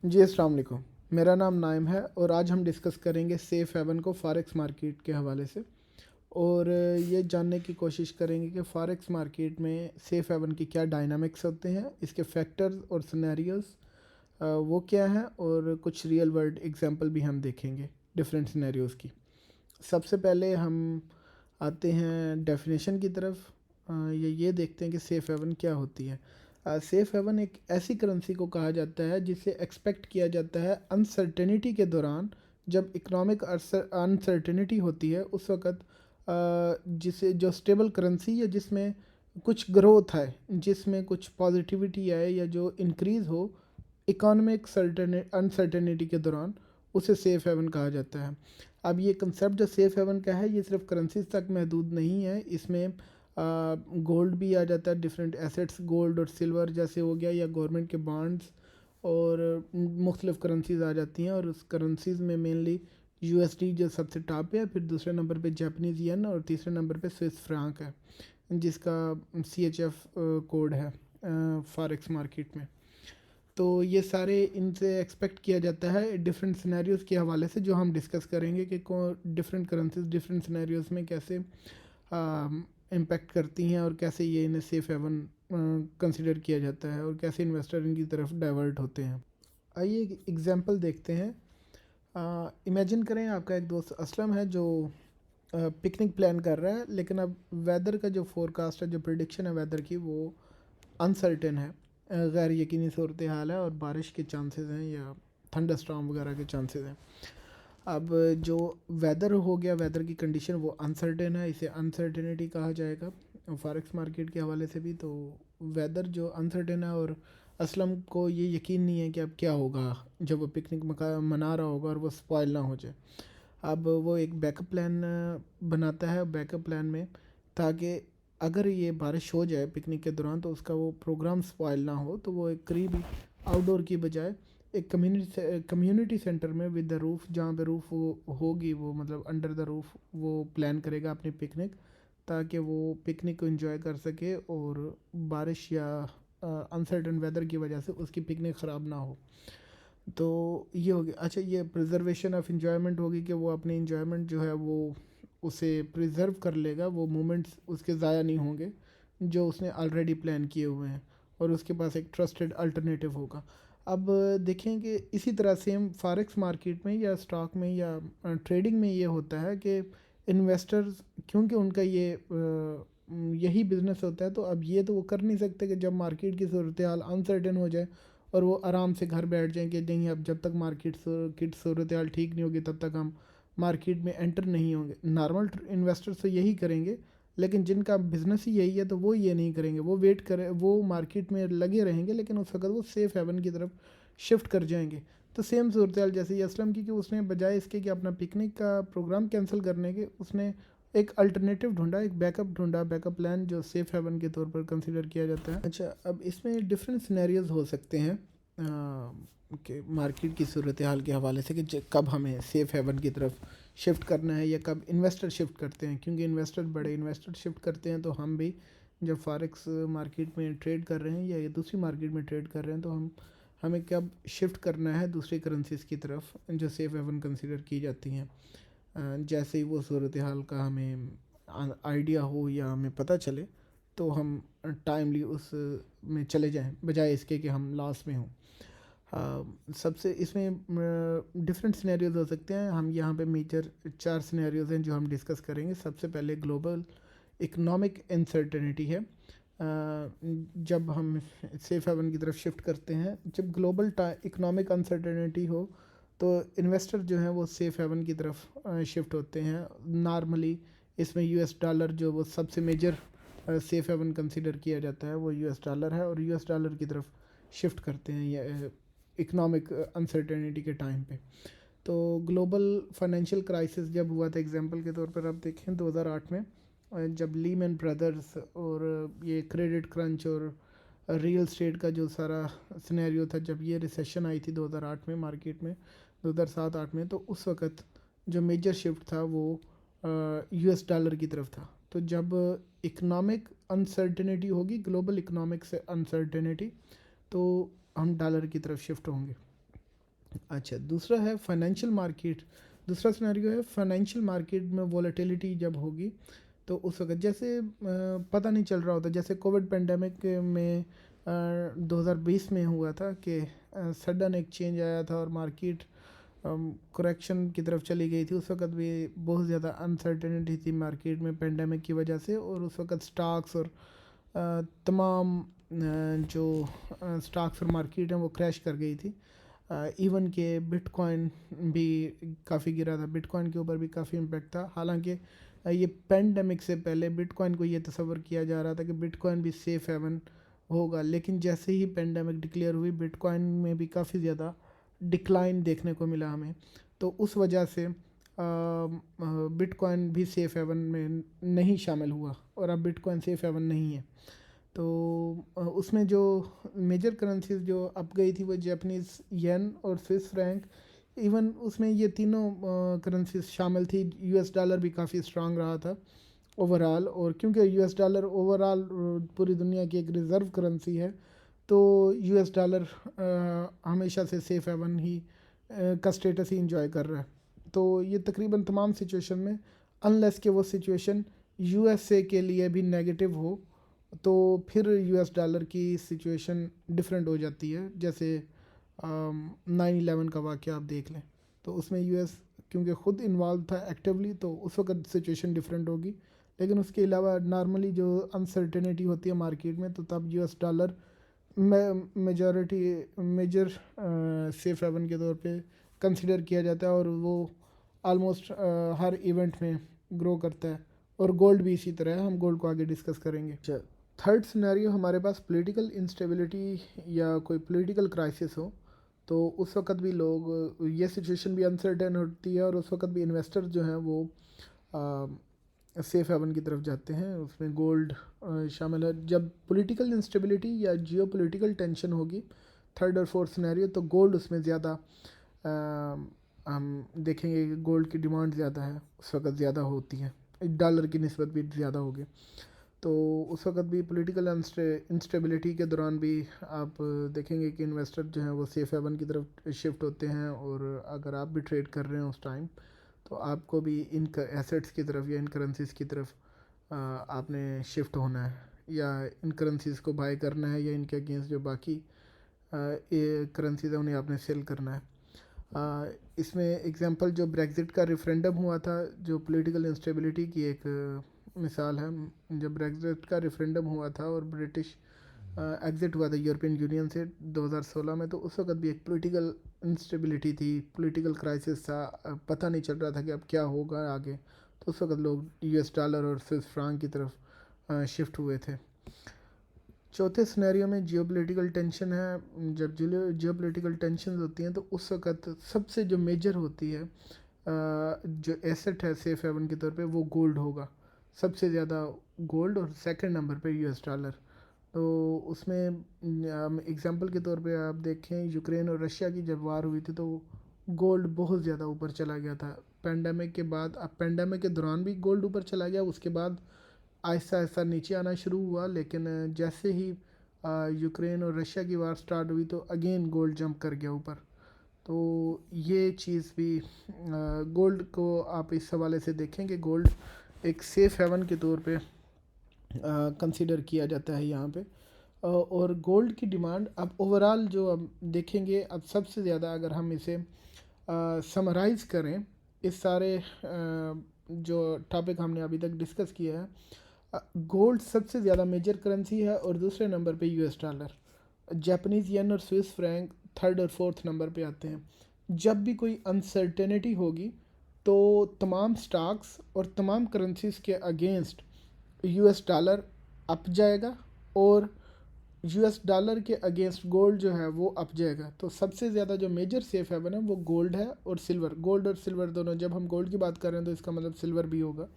जी अस्सलाम वालेकुम। मेरा नाम नाइम है और आज हम डिस्कस करेंगे सेफ़ हेवन को फ़ॉरेक्स मार्केट के हवाले से। और ये जानने की कोशिश करेंगे कि फ़ॉरेक्स मार्केट में सेफ़ हेवन की क्या डायनामिक्स होते हैं, इसके फैक्टर्स और सिनेरियोज़ वो क्या हैं, और कुछ रियल वर्ल्ड एग्जांपल भी हम देखेंगे डिफरेंट सिनेरियोज़ की। सबसे पहले हम आते हैं डेफिनेशन की तरफ। ये देखते हैं कि सेफ़ हेवन क्या होती है। सेफ़ हेवन एक ऐसी करेंसी को कहा जाता है जिसे एक्सपेक्ट किया जाता है अनसर्टेनिटी के दौरान। जब इकोनॉमिक अनसर्टेनिटी होती है उस वक़्त जिसे जो स्टेबल करेंसी या जिसमें कुछ ग्रोथ आए, जिसमें कुछ पॉजिटिविटी आए या जो इंक्रीज़ हो इकोनॉमिक अनसर्टेनिटी के दौरान, उसे सेफ़ हेवन कहा जाता है। अब ये कंसेप्ट जो सेफ़ हेवन का है ये सिर्फ करेंसीज तक महदूद नहीं है। इसमें गोल्ड भी आ जाता है, डिफरेंट एसेट्स, गोल्ड और सिल्वर जैसे हो गया, या गवर्नमेंट के बॉन्ड्स, और मुख्तलिफ़ करेंसीज आ जाती हैं। और उस करेंसीज में मेनली यूएसडी जो सबसे टॉप पे है, फिर दूसरे नंबर पे जापानीज़ येन और तीसरे नंबर पे स्विस फ्रांक है, जिसका CHF कोड है फॉरेक्स मार्केट में। तो ये सारे इनसे एक्सपेक्ट किया जाता है डिफरेंट सिनेरियोज़ के हवाले से, जो हम डिस्कस करेंगे कि डिफरेंट करेंसीज डिफरेंट सिनेरियोज़ में कैसे इम्पेक्ट करती हैं, और कैसे ये इन्हें सेफ़ हेवन कंसिडर किया जाता है, और कैसे इन्वेस्टर इनकी तरफ डाइवर्ट होते हैं। आइए एक एग्जांपल देखते हैं। इमेजिन करें आपका एक दोस्त असलम है जो पिकनिक प्लान कर रहा है, लेकिन अब वेदर का जो फोरकास्ट है, जो प्रिडिक्शन है वेदर की, वो अनसर्टेन है, गैर यकीनी सूरत हाल है, और बारिश के चांसेस हैं या थंडर स्टॉर्म वगैरह के चांसेस हैं। अब जो वेदर हो गया, वेदर की कंडीशन वो अनसर्टेन है, इसे अनसर्टेनिटी कहा जाएगा फॉरेक्स मार्केट के हवाले से भी। तो वेदर जो अनसर्टेन है, और असलम को ये यकीन नहीं है कि अब क्या होगा जब वो पिकनिक मना रहा होगा और वो स्पॉइल ना हो जाए। अब वो एक बैकअप प्लान बनाता है, बैकअप प्लान में, ताकि अगर ये बारिश हो जाए पिकनिक के दौरान तो उसका वो प्रोग्राम स्पॉइल ना हो। तो वो एक करीबी आउटडोर की बजाय एक कम्युनिटी सेंटर में विद द रूफ़, जहाँ पे रूफ़ वो होगी, वो मतलब अंडर द रूफ़ वो प्लान करेगा अपनी पिकनिक, ताकि वो पिकनिक को एंजॉय कर सके और बारिश या अनसर्टन वेदर की वजह से उसकी पिकनिक ख़राब ना हो। तो ये हो गया। अच्छा, ये प्रिजर्वेशन ऑफ इन्जॉयमेंट होगी कि वो अपनी इन्जॉयमेंट जो है वो उसे प्रिजर्व कर लेगा, वो मोमेंट्स उसके ज़ाया नहीं होंगे जो उसने ऑलरेडी प्लान किए हुए हैं, और उसके पास एक ट्रस्टेड अल्टरनेटिव होगा। अब देखें कि इसी तरह सेम फॉरेक्स मार्केट में या स्टॉक में या ट्रेडिंग में ये होता है कि इन्वेस्टर्स, क्योंकि उनका ये यही बिज़नेस होता है, तो अब ये तो वो कर नहीं सकते कि जब मार्केट की सूरत हाल अनसर्टेन हो जाए और वो आराम से घर बैठ जाएं कि नहीं, अब जब तक मार्केट की सूरत हाल ठीक नहीं होगी तब तक हम मार्केट में एंटर नहीं होंगे। नॉर्मल इन्वेस्टर्स तो यही करेंगे, लेकिन जिनका बिज़नेस ही यही है तो वो ये नहीं करेंगे, वो वेट करें, वो मार्केट में लगे रहेंगे, लेकिन उस वक्त वो सेफ़ हेवन की तरफ शिफ्ट कर जाएंगे। तो सेम सूरत हाल जैसे ये असलम की, कि उसने बजाय इसके कि अपना पिकनिक का प्रोग्राम कैंसिल करने के, उसने एक अल्टरनेटिव ढूंढा, एक बैकअप ढूंढा, बैकअप प्लान जो सेफ़ हेवन के तौर पर कंसिडर किया जाता है। अच्छा, अब इसमें डिफरेंट सिनेरियोज हो सकते हैं कि मार्केट की सूरत हाल के हवाले से, कि कब हमें सेफ़ हेवन की तरफ शिफ्ट करना है या कब इन्वेस्टर शिफ्ट करते हैं। क्योंकि बड़े इन्वेस्टर शिफ्ट करते हैं, तो हम भी जब फॉरेक्स मार्केट में ट्रेड कर रहे हैं या ये दूसरी मार्केट में ट्रेड कर रहे हैं, तो हमें कब शिफ्ट करना है दूसरी करेंसीज की तरफ जो सेफ़ हेवन कंसिडर की जाती हैं। जैसे ही वो सूरत हाल का हमें आइडिया हो या हमें पता चले, तो हम टाइमली उस में चले जाएं, बजाय इसके कि हम लॉस में हों। सबसे इसमें डिफरेंट सिनेरियोज हो सकते हैं। हम यहाँ पे मेजर 4 सिनेरियोज हैं जो हम डिस्कस करेंगे। सबसे पहले ग्लोबल इकोनॉमिक अनसर्टेनिटी है। जब हम सेफ हेवन की तरफ शिफ्ट करते हैं, जब ग्लोबल इकोनॉमिक अनसर्टेनिटी हो, तो इन्वेस्टर जो हैं वो सेफ हेवन की तरफ शिफ्ट होते हैं नॉर्मली। इसमें US डॉलर जो वो सबसे मेजर सेफ हेवन कंसिडर किया जाता है, वो US डॉलर है, और US डॉलर की तरफ शिफ्ट करते हैं या इकोनॉमिक अनसर्टेनिटी के टाइम पे। तो ग्लोबल फाइनेंशियल क्राइसिस जब हुआ था, एग्जांपल के तौर पर आप देखें 2008 में, जब लीमैन ब्रदर्स और ये क्रेडिट क्रंच और रियल स्टेट का जो सारा सिनेरियो था, जब ये रिसेशन आई थी 2008 में मार्केट में, 2007-8 में, तो उस वक़्त जो मेजर शिफ्ट था वो US डॉलर की तरफ था। तो जब इकोनॉमिक अनसर्टेनिटी होगी, ग्लोबल इकोनॉमिक से अनसर्टेनिटी, तो हम डॉलर की तरफ शिफ्ट होंगे। अच्छा, दूसरा है फाइनेंशियल मार्केट। दूसरा सिनेरियो है फाइनेंशियल मार्केट में वॉलेटिलिटी जब होगी तो उस वक्त जैसे पता नहीं चल रहा होता, जैसे कोविड पेंडेमिक में 2020 में हुआ था कि सडन एक चेंज आया था और मार्केट करेक्शन की तरफ चली गई थी। उस वक्त भी बहुत ज़्यादा अनसर्टेनिटी थी मार्केट में पेंडेमिक की वजह से, और उस वक्त स्टॉक्स और तमाम जो स्टॉक्स और मार्केट हैं वो क्रैश कर गई थी। इवन के बिटकॉइन भी काफ़ी गिरा था, बिटकॉइन के ऊपर भी काफ़ी इम्पेक्ट था। हालांकि ये पेंडेमिक से पहले बिटकॉइन को ये तस्वर किया जा रहा था कि बिटकॉइन भी सेफ़ हेवन होगा, लेकिन जैसे ही पेंडेमिक डिक्लेयर हुई बिटकॉइन में भी काफ़ी ज़्यादा डिक्लाइन देखने को मिला हमें। तो उस वजह से बिटकॉइन भी सेफ़ हेवन में नहीं शामिल हुआ और अब बिटकॉइन सेफ़ हेवन नहीं है। तो उसमें जो मेजर करेंसीज जो अप गई थी वो जापानीज़ येन और स्विस फ्रैंक, इवन उसमें ये तीनों करेंसीज शामिल थी। यूएस डॉलर भी काफ़ी स्ट्रांग रहा था ओवरऑल, और क्योंकि यूएस डॉलर ओवरऑल पूरी दुनिया की एक रिज़र्व करेंसी है, तो यूएस डॉलर हमेशा से सेफ़ हेवन ही का स्टेटस ही इंजॉय कर रहा है। तो ये तकरीबन तमाम सिचुएशन में, अनलेस कि वो सिचुएशन यूएसए के लिए भी नेगेटिव हो, तो फिर यूएस डॉलर की सिचुएशन डिफरेंट हो जाती है। जैसे 9/11 का वाक़या आप देख लें, तो उसमें यूएस क्योंकि ख़ुद इन्वॉल्व था एक्टिवली, तो उस वक्त सिचुएशन डिफरेंट होगी। लेकिन उसके अलावा नॉर्मली जो अनसर्टेनिटी होती है मार्केट में, तो तब US dollar major safe haven के तौर पे कंसिडर किया जाता है, और वो आलमोस्ट हर इवेंट में ग्रो करता है। और गोल्ड भी इसी तरह है, हम गोल्ड को आगे डिस्कस करेंगे। अच्छा, थर्ड सिनेरियो हमारे पास पॉलिटिकल इंस्टेबिलिटी या कोई पॉलिटिकल क्राइसिस हो, तो उस वक्त भी लोग, ये सिचुएशन भी अनसर्टेन होती है और उस वक्त भी इन्वेस्टर जो हैं वो सेफ हेवन की तरफ जाते हैं। उसमें गोल्ड शामिल है। जब पॉलिटिकल इंस्टेबिलिटी या जियो पॉलिटिकल टेंशन होगी, थर्ड और फोर्थ सिनेरियो, तो गोल्ड उसमें ज़्यादा हम देखेंगे कि गोल्ड की डिमांड ज़्यादा है, उस वक्त ज़्यादा होती है, डॉलर की निस्बत भी ज़्यादा होगी। तो उस वक्त भी पॉलिटिकल इंस्टेबिलिटी के दौरान भी आप देखेंगे कि इन्वेस्टर जो हैं वो सेफ हेवन की तरफ शिफ्ट होते हैं, और अगर आप भी ट्रेड कर रहे हैं उस टाइम, तो आपको भी इन एसेट्स की तरफ या इन करेंसीज़ की तरफ आपने शिफ्ट होना है, या इन करेंसीज़ को बाय करना है, या इनके अगेंस्ट जो बाकी करेंसीज़ है उन्हें आपने सेल करना है। इसमें एग्जांपल जो ब्रेग्ज़िट का रेफरेंडम हुआ था, जो पॉलिटिकल इंस्टेबिलिटी की एक मिसाल है। जब ब्रेग्ज़िट का रेफरेंडम हुआ था और ब्रिटिश एग्ज़िट हुआ था यूरोपियन यूनियन से 2016 में, तो उस वक्त भी एक पॉलिटिकल इंस्टेबिलिटी थी, पॉलिटिकल क्राइसिस था। पता नहीं चल रहा था कि अब क्या होगा आगे, तो उस वक्त लोग यूएस डॉलर और स्विस फ्रांक की तरफ शिफ्ट हुए थे। चौथे सिनेरियो में जियोपॉलिटिकल टेंशन है। जब जियोपॉलिटिकल टेंशन होती हैं, तो उस वक्त सबसे जो मेजर होती है जो एसेट है सेफ हेवन के तौर पे, वो गोल्ड होगा। सबसे ज़्यादा गोल्ड, और सेकंड नंबर पे यूएस डॉलर। तो उसमें एग्जांपल के तौर पे आप देखें, यूक्रेन और रशिया की जब वार हुई थी, तो गोल्ड बहुत ज़्यादा ऊपर चला गया था पेंडेमिक के बाद। अब पेंडेमिक के दौरान भी गोल्ड ऊपर चला गया, उसके बाद आहिस्ता आहिस्ता नीचे आना शुरू हुआ। लेकिन जैसे ही यूक्रेन और रशिया की वार स्टार्ट हुई, तो अगेन गोल्ड जंप कर गया ऊपर। तो ये चीज़ भी गोल्ड को आप इस हवाले से देखें कि गोल्ड एक सेफ़ हेवन के तौर पे कंसिडर किया जाता है यहाँ पे। और गोल्ड की डिमांड अब ओवरऑल जो अब देखेंगे, अब सबसे ज़्यादा अगर हम इसे समराइज़ करें, इस सारे जो टॉपिक हमने अभी तक डिस्कस किया है, गोल्ड सबसे ज़्यादा मेजर करेंसी है, और दूसरे नंबर पे यूएस डॉलर, जापानीज़ येन और स्विस फ्रैंक थर्ड और फोर्थ नंबर पे आते हैं। जब भी कोई अनसर्टेनिटी होगी, तो तमाम स्टॉक्स और तमाम करेंसीज़ के अगेंस्ट यूएस डॉलर अप जाएगा, और यूएस डॉलर के अगेंस्ट गोल्ड जो है वो अप जाएगा। तो सबसे ज़्यादा जो मेजर सेफ हेवन है वो गोल्ड है और सिल्वर। गोल्ड और सिल्वर दोनों, जब हम गोल्ड की बात कर रहे हैं तो इसका मतलब सिल्वर भी होगा,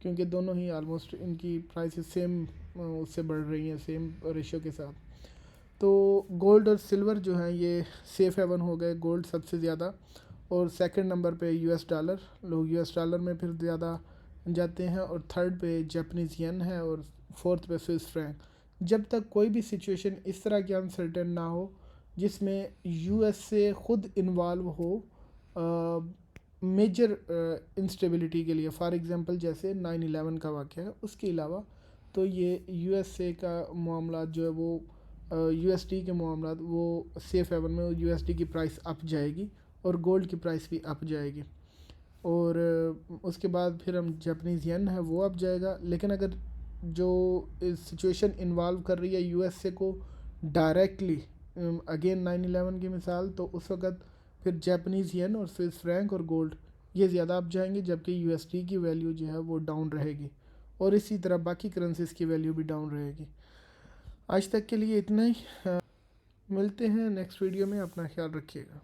क्योंकि दोनों ही आलमोस्ट इनकी प्राइसेस सेम उससे बढ़ रही हैं, सेम रेशियो के साथ। तो गोल्ड और सिल्वर जो हैं ये सेफ़ हेवन हो गए। गोल्ड सबसे ज़्यादा, और सेकंड नंबर पे यूएस डॉलर, लोग यूएस डॉलर में फिर ज़्यादा जाते हैं, और थर्ड पे जापानीज़ येन है, और फोर्थ पे स्विस फ्रैंक। जब तक कोई भी सिचुएशन इस तरह की अनसर्टेन ना हो जिसमें यूएसए ख़ुद इन्वॉल्व हो मेजर इंस्टेबिलिटी के लिए। फॉर एग्ज़ाम्पल जैसे 9/11 का वाक़या है, उसके अलावा तो ये यूएसए का मामला जो है वो यूएसडी के मामला वो सेफ़ हेवन में यूएसडी की प्राइस अप जाएगी और गोल्ड की प्राइस भी अप जाएगी। और उसके बाद फिर हम जापानीज़ येन है वो अप जाएगा। लेकिन अगर जो सिचुएशन इन्वॉल्व कर रही है यूएसए को डायरेक्टली, अगेन 9/11 की मिसाल, तो उस वक़्त फिर जापानीज़ येन और स्विस फ्रैंक और गोल्ड ये ज़्यादा अप जाएंगे, जबकि यूएसडी की वैल्यू जो है वो डाउन रहेगी। और इसी तरह बाकी करेंसीज़ की वैल्यू भी डाउन रहेगी। आज तक के लिए इतना ही। मिलते हैं नेक्स्ट वीडियो में। अपना ख्याल रखिएगा।